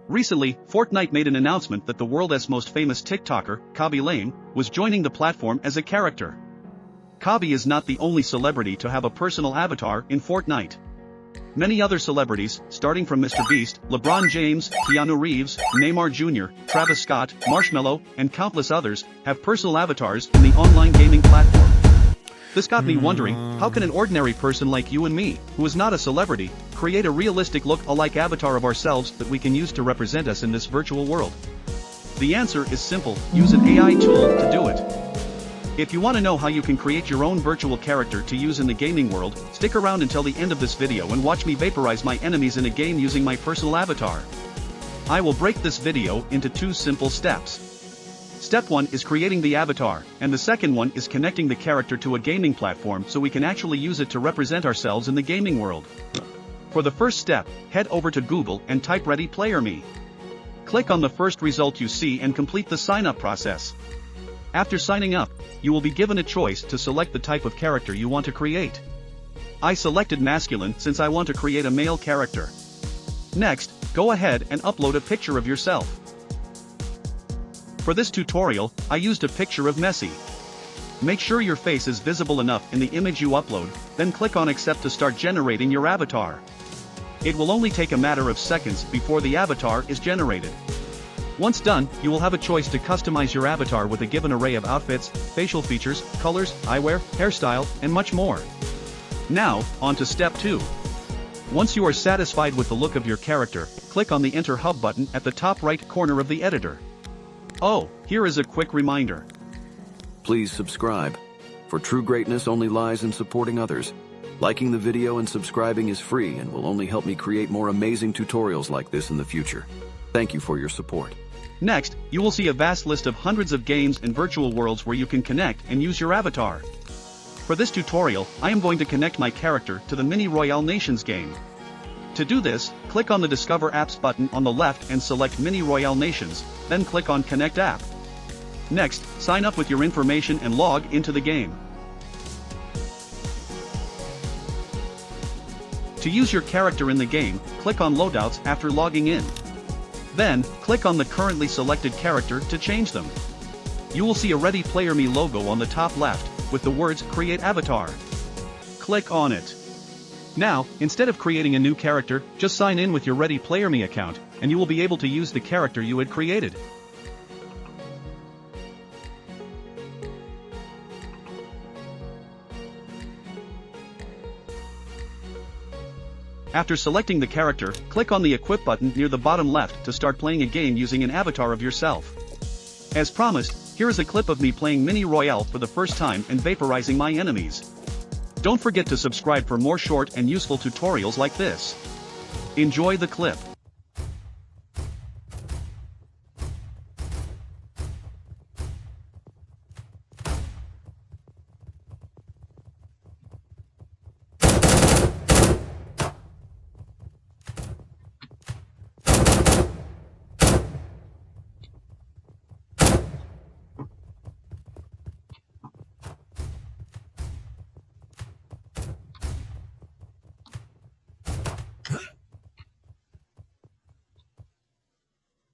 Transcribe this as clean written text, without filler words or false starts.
Recently, Fortnite made an announcement that the world's most famous TikToker, Kaby Lame, was joining the platform as a character. Kaby is not the only celebrity to have a personal avatar in Fortnite. Many other celebrities, starting from Mr. Beast, LeBron James, Keanu Reeves, Neymar Jr., Travis Scott, Marshmello, and countless others, have personal avatars in the online gaming platform. This got me wondering, how can an ordinary person like you and me, who is not a celebrity, create a realistic look-alike avatar of ourselves that we can use to represent us in this virtual world? The answer is simple: use an AI tool to do it. If you want to know how you can create your own virtual character to use in the gaming world, stick around until the end of this video and watch me vaporize my enemies in a game using my personal avatar. I will break this video into 2 simple steps. Step 1 is creating the avatar, and the second one is connecting the character to a gaming platform so we can actually use it to represent ourselves in the gaming world. For the first step, head over to Google and type Ready Player Me. Click on the first result you see and complete the sign-up process. After signing up, you will be given a choice to select the type of character you want to create. I selected masculine since I want to create a male character. Next, go ahead and upload a picture of yourself. For this tutorial, I used a picture of Messi. Make sure your face is visible enough in the image you upload, then click on Accept to start generating your avatar. It will only take a matter of seconds before the avatar is generated. Once done, you will have a choice to customize your avatar with a given array of outfits, facial features, colors, eyewear, hairstyle, and much more. Now, on to step 2. Once you are satisfied with the look of your character, click on the Enter Hub button at the top right corner of the editor. Oh, here is a quick reminder. Please subscribe. For true greatness only lies in supporting others. Liking the video and subscribing is free and will only help me create more amazing tutorials like this in the future. Thank you for your support. Next, you will see a vast list of hundreds of games and virtual worlds where you can connect and use your avatar. For this tutorial, I am going to connect my character to the Mini Royale Nations game. To do this, click on the Discover Apps button on the left and select Mini Royale Nations, then click on Connect App. Next, sign up with your information and log into the game. To use your character in the game, click on Loadouts after logging in. Then, click on the currently selected character to change them. You will see a Ready Player Me logo on the top left, with the words Create Avatar. Click on it. Now, instead of creating a new character, just sign in with your Ready Player Me account, and you will be able to use the character you had created. After selecting the character, click on the Equip button near the bottom left to start playing a game using an avatar of yourself. As promised, here is a clip of me playing Mini Royale for the first time and vaporizing my enemies. Don't forget to subscribe for more short and useful tutorials like this. Enjoy the clip.